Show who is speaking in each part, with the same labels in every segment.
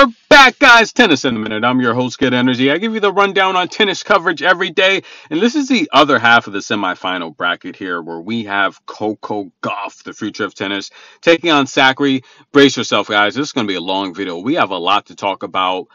Speaker 1: We're back, guys. Tennis in a minute. I'm your host, Good Energy. I give you the rundown on tennis coverage every day. And this is the other half of the semifinal bracket here, where we have Coco Gauff, the future of tennis, taking on Sakkari. Brace yourself, guys. This is going to be a long video. We have a lot to talk about.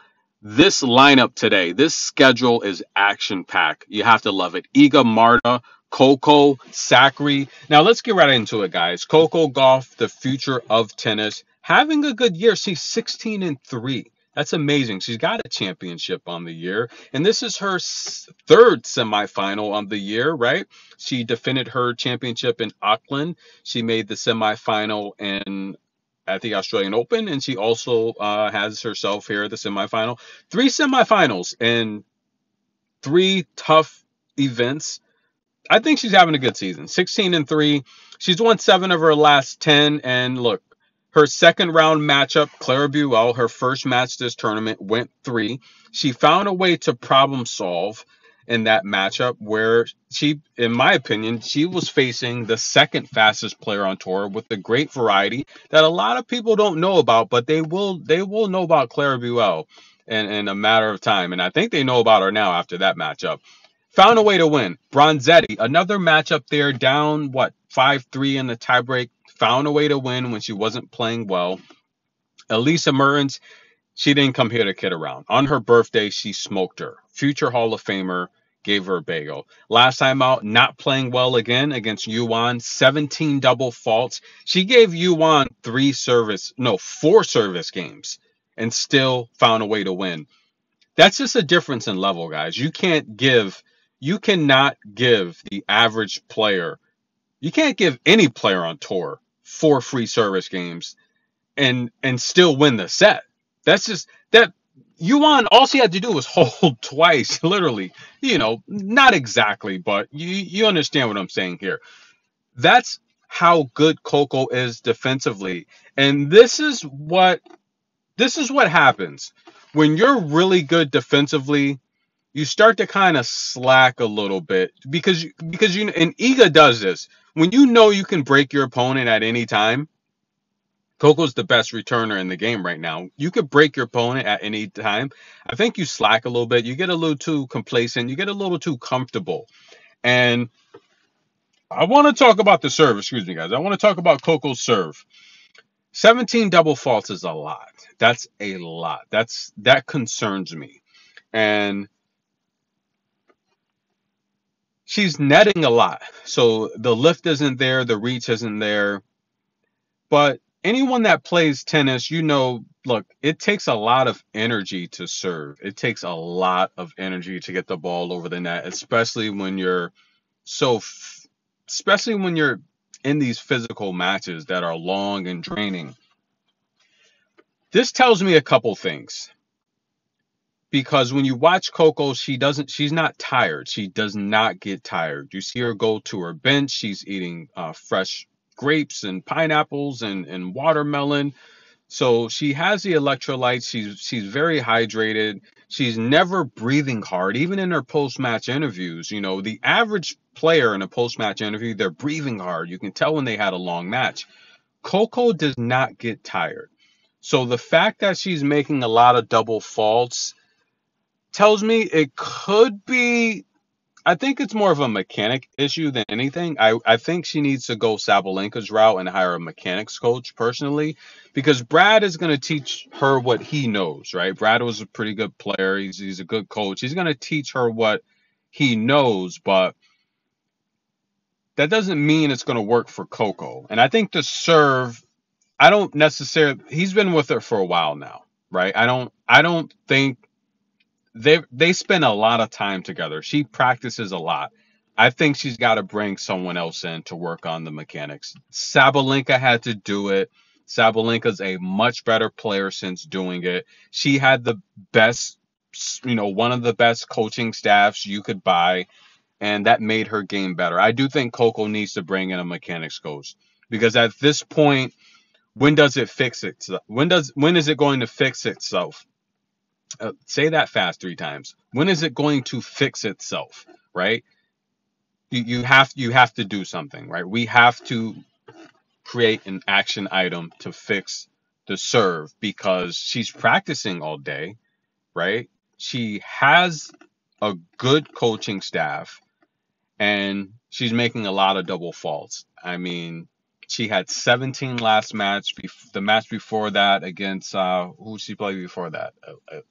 Speaker 1: This lineup today, this schedule is action-packed. You have to love it. Iga, Marta, Coco, Sakkari. Now, let's get right into it, guys. Coco Gauff, the future of tennis, having a good year. She's 16-3. That's amazing. She's got a championship on the year, and this is her third semifinal on the year, right? She defended her championship in Auckland. She made the semifinal at the Australian Open, and she also has herself here at the semifinal. 3 semifinals and 3 tough events. I think she's having a good season. 16-3. She's won 7 of her last 10. And look, her second round matchup, Clara Buell, her first match this tournament, went 3. She found a way to problem solve in that matchup where she, in my opinion, she was facing the second fastest player on tour with a great variety that a lot of people don't know about, but they will know about Clara Buell in a matter of time. And I think they know about her now after that matchup. Found a way to win. Bronzetti, another matchup there, down, 5-3 in the tiebreak. Found a way to win when she wasn't playing well. Elisa Mertens, she didn't come here to kid around. On her birthday, she smoked her. Future Hall of Famer gave her a bagel. Last time out, not playing well again against Yuan. 17 double faults. She gave Yuan 4 service games and still found a way to win. That's just a difference in level, guys. You cannot give the average player, you can't give any player on tour 4 free service games and still win the set. That's just that. Yuan, all she had to do was hold twice, literally. Not exactly, but you understand what I'm saying here. That's how good Coco is defensively. And this is what happens when you're really good defensively. You start to kind of slack a little bit because and Iga does this. When you can break your opponent at any time. Coco's the best returner in the game right now. You could break your opponent at any time. I think you slack a little bit. You get a little too complacent. You get a little too comfortable. And I want to talk about the serve. Excuse me, guys. I want to talk about Coco's serve. 17 double faults is a lot. That's a lot. That concerns me. And she's netting a lot. So the lift isn't there. The reach isn't there. But anyone that plays tennis, look, it takes a lot of energy to serve. It takes a lot of energy to get the ball over the net, especially when you're in these physical matches that are long and draining. This tells me a couple things. Because when you watch Coco, she's not tired. She does not get tired. You see her go to her bench. She's eating fresh grapes and pineapples and watermelon. So she has the electrolytes. She's very hydrated. She's never breathing hard. Even in her post-match interviews, the average player in a post-match interview, they're breathing hard. You can tell when they had a long match. Coco does not get tired. So the fact that she's making a lot of double faults tells me it could be, I think it's more of a mechanic issue than anything. I think she needs to go Sabalenka's route and hire a mechanics coach personally, because Brad is going to teach her what he knows, right? Brad was a pretty good player. He's a good coach. He's going to teach her what he knows, but that doesn't mean it's going to work for Coco. And I think the serve, he's been with her for a while now, right? I don't think they spend a lot of time together. She practices a lot. I think she's got to bring someone else in to work on the mechanics. Sabalenka had to do it. Sabalenka's a much better player since doing it. She had the best, one of the best coaching staffs you could buy, and that made her game better. I do think Coco needs to bring in a mechanics coach, because at this point, when does it fix itself? When is it going to fix itself? Say that fast 3 times. When is it going to fix itself, right? You have to do something, right? We have to create an action item to fix the serve because she's practicing all day, right? She has a good coaching staff and she's making a lot of double faults. I mean, she had 17 last match. The match before that against who she played before that,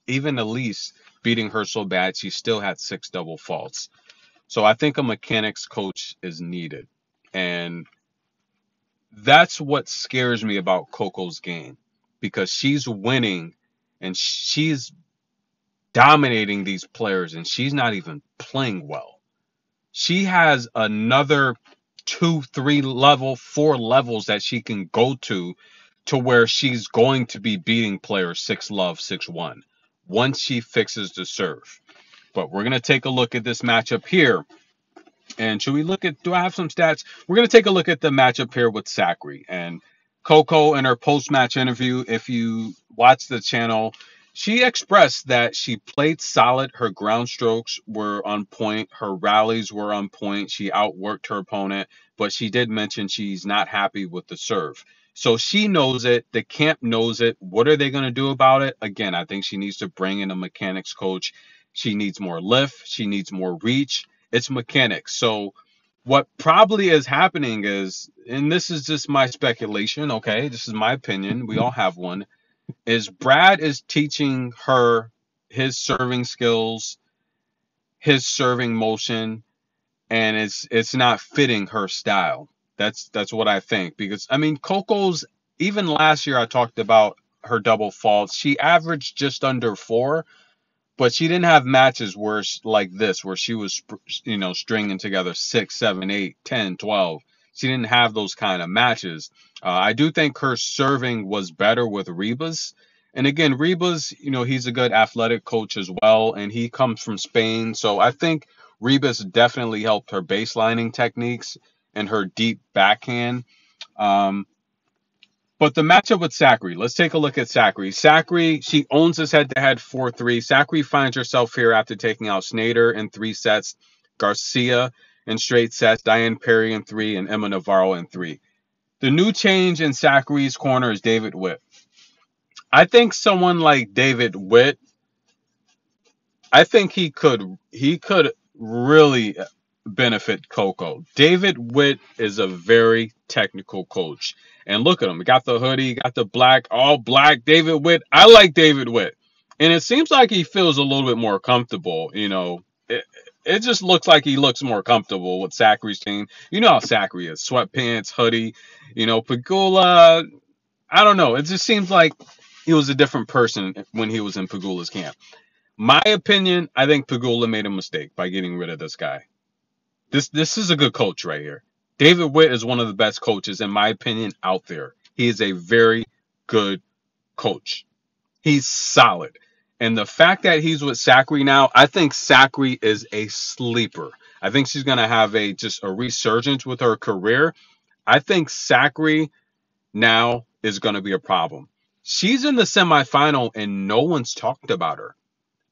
Speaker 1: even Elise beating her so bad, she still had 6 double faults. So I think a mechanics coach is needed, and that's what scares me about Coco's game because she's winning and she's dominating these players, and she's not even playing well. She has another 2, 3 level, 4 levels that she can go to where she's going to be beating players 6-love, 6-1 once she fixes the serve. But we're going to take a look at this matchup here. And should we look at, do I have some stats? We're going to take a look at the matchup here with Sakkari. And Coco in her post-match interview, if you watch the channel, she expressed that she played solid. Her ground strokes were on point. Her rallies were on point. She outworked her opponent, but she did mention she's not happy with the serve. So she knows it. The camp knows it. What are they going to do about it? Again, I think she needs to bring in a mechanics coach. She needs more lift. She needs more reach. It's mechanics. So what probably is happening is, and this is just my speculation, okay, this is my opinion, we all have one, is Brad is teaching her his serving skills, his serving motion, and it's not fitting her style. That's what I think. Because I mean, Coco's, even last year I talked about her double faults. She averaged just under 4, but she didn't have matches where like this, where she was, stringing together 6, 7, 8, 10, 12. She didn't have those kind of matches. I do think her serving was better with Ribas. And again, Ribas, he's a good athletic coach as well, and he comes from Spain. So I think Ribas definitely helped her baselining techniques and her deep backhand. Um, but the matchup with Sakkari, let's take a look at Sakkari. Sakkari, she owns this head-to-head 4-3. Sakkari finds herself here after taking out Snyder in 3 sets, Garcia in straight sets, Diane Perry in 3, and Emma Navarro in 3. The new change in Sakkari's corner is David Witt. I think someone like David Witt, I think he could really benefit Coco. David Witt is a very technical coach. And look at him. He got the hoodie, got the black, all black. David Witt. I like David Witt. And it seems like he feels a little bit more comfortable. It just looks like he looks more comfortable with Sakkari's team. You know how Sakkari is. Sweatpants, hoodie. Pegula, I don't know. It just seems like he was a different person when he was in Pegula's camp. My opinion, I think Pegula made a mistake by getting rid of this guy. This is a good coach right here. David Witt is one of the best coaches, in my opinion, out there. He is a very good coach. He's solid. And the fact that he's with Sakkari now, I think Sakkari is a sleeper. I think she's going to have just a resurgence with her career. I think Sakkari now is going to be a problem. She's in the semifinal and no one's talked about her.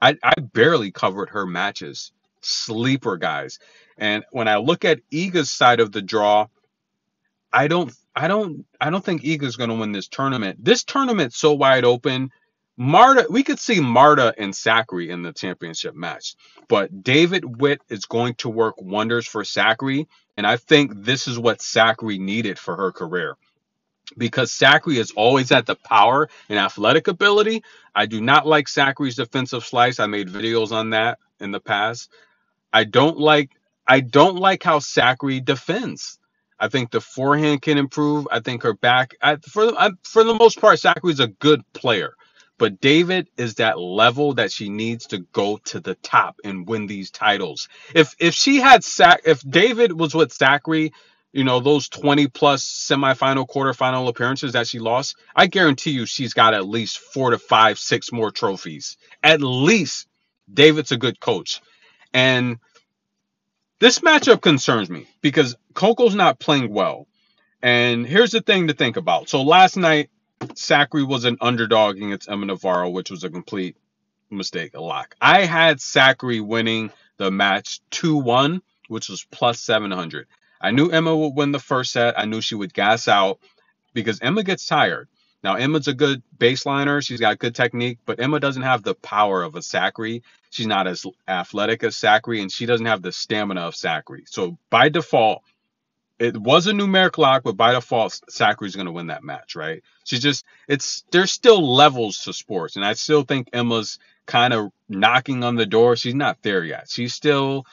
Speaker 1: I barely covered her matches. Sleeper guys. And when I look at Iga's side of the draw, I don't think Iga's going to win this tournament. This tournament's so wide open. We could see Marta and Sakkari in the championship match, but David Witt is going to work wonders for Sakkari, and I think this is what Sakkari needed for her career. Because Sakkari is always at the power and athletic ability. I do not like Sakkari's defensive slice. I made videos on that in the past. I don't like how Sakkari defends. I think the forehand can improve. I think her back, for the most part, Sakkari's a good player. But David is that level that she needs to go to the top and win these titles. If David was with Sakkari, those 20 plus semifinal, quarterfinal appearances that she lost, I guarantee you she's got at least 4 to 5, 6 more trophies. At least. David's a good coach. And this matchup concerns me because Coco's not playing well. And here's the thing to think about. So last night, Sakkari was an underdog against Emma Navarro, which was a complete mistake, a lock. I had Sakkari winning the match 2-1, which was plus 700. I knew Emma would win the first set. I knew she would gas out because Emma gets tired. Now, Emma's a good baseliner. She's got good technique, but Emma doesn't have the power of a Sakkari. She's not as athletic as Sakkari, and she doesn't have the stamina of Sakkari. So by default, it was a numeric lock, but by default, Sakkari's going to win that match, right? There's still levels to sports, and I still think Emma's kind of knocking on the door. She's not there yet. She's still,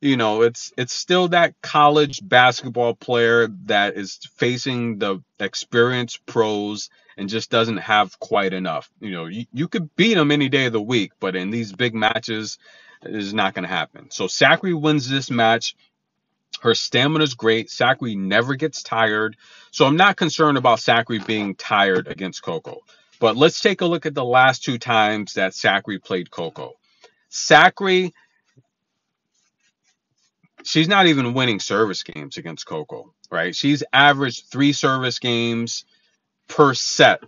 Speaker 1: it's still that college basketball player that is facing the experienced pros and just doesn't have quite enough. You could beat them any day of the week, but in these big matches, it is not going to happen. So Sakkari wins this match. Her stamina is great. Sakkari never gets tired. So I'm not concerned about Sakkari being tired against Coco. But let's take a look at the last two times that Sakkari played Coco. Sakkari, she's not even winning service games against Coco, right? She's averaged 3 service games per set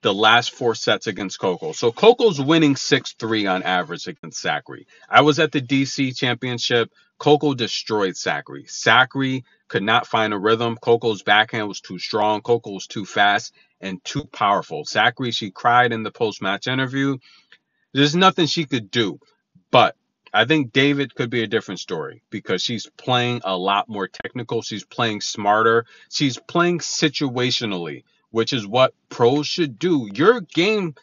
Speaker 1: the last 4 sets against Coco. So Coco's winning 6-3 on average against Sakkari. I was at the DC championship. Coco destroyed Sakkari. Sakkari could not find a rhythm. Coco's backhand was too strong. Coco was too fast and too powerful. Sakkari, she cried in the post-match interview. There's nothing she could do. But I think David could be a different story because she's playing a lot more technical. She's playing smarter. She's playing situationally, which is what pros should do. Your game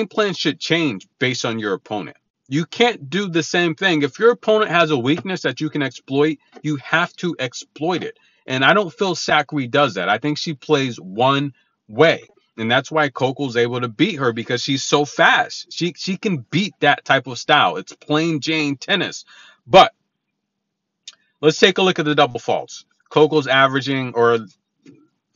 Speaker 1: plan should change based on your opponent. You can't do the same thing. If your opponent has a weakness that you can exploit, you have to exploit it. And I don't feel Sakkari does that. I think she plays one way. And that's why Coco's able to beat her because she's so fast. She can beat that type of style. It's plain Jane tennis. But let's take a look at the double faults. Coco's averaging, or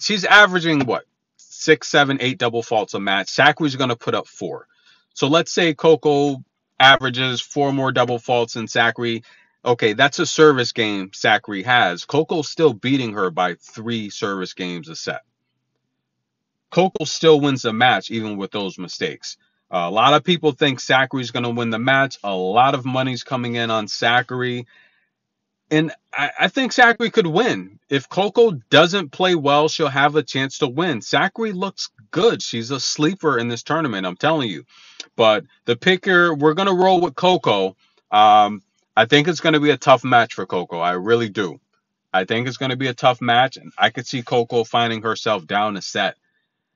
Speaker 1: she's averaging what? 6, 7, 8 double faults a match. Sakkari's going to put up 4. So let's say Coco averages 4 more double faults than Sakkari. Okay, that's a service game Sakkari has. Coco's still beating her by 3 service games a set. Coco still wins the match even with those mistakes. A lot of people think Sakkari's going to win the match. A lot of money's coming in on Sakkari. And I think Sakkari could win. If Coco doesn't play well, she'll have a chance to win. Sakkari looks good. She's a sleeper in this tournament, I'm telling you. But the picker, we're going to roll with Coco. I think it's going to be a tough match for Coco. I really do. I think it's going to be a tough match. And I could see Coco finding herself down a set.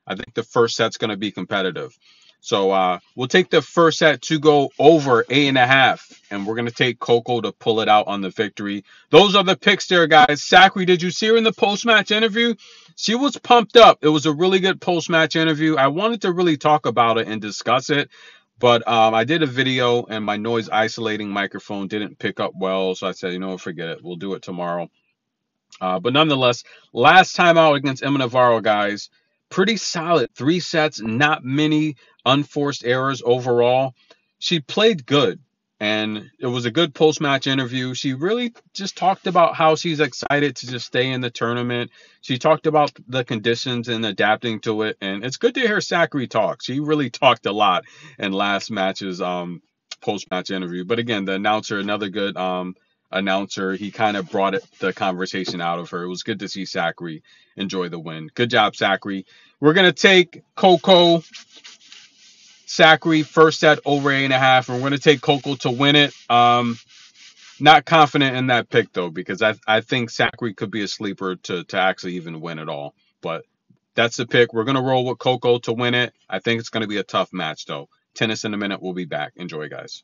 Speaker 1: I think the first set's going to be competitive. So we'll take the first set to go over 8.5, and we're going to take Coco to pull it out on the victory. Those are the picks there, guys. Sakkari, did you see her in the post-match interview? She was pumped up. It was a really good post-match interview. I wanted to really talk about it and discuss it, but I did a video, and my noise isolating microphone didn't pick up well, so I said, forget it. We'll do it tomorrow. But nonetheless, last time out against Emma Navarro, guys, pretty solid. 3 sets, not many unforced errors overall. She played good, and it was a good post-match interview. She really just talked about how she's excited to just stay in the tournament. She talked about the conditions and adapting to it, and it's good to hear Sakkari talk. She really talked a lot in last match's post-match interview. But again, the announcer, another good announcer, he kind of brought the conversation out of her. It was good to see Sakkari enjoy the win. Good job, Sakkari. We're going to take Coco, Sakkari, first set over 8.5. And we're going to take Coco to win it. Not confident in that pick, though, because I think Sakkari could be a sleeper to actually even win it all. But that's the pick. We're going to roll with Coco to win it. I think it's going to be a tough match, though. Tennis in a minute. We'll be back. Enjoy, guys.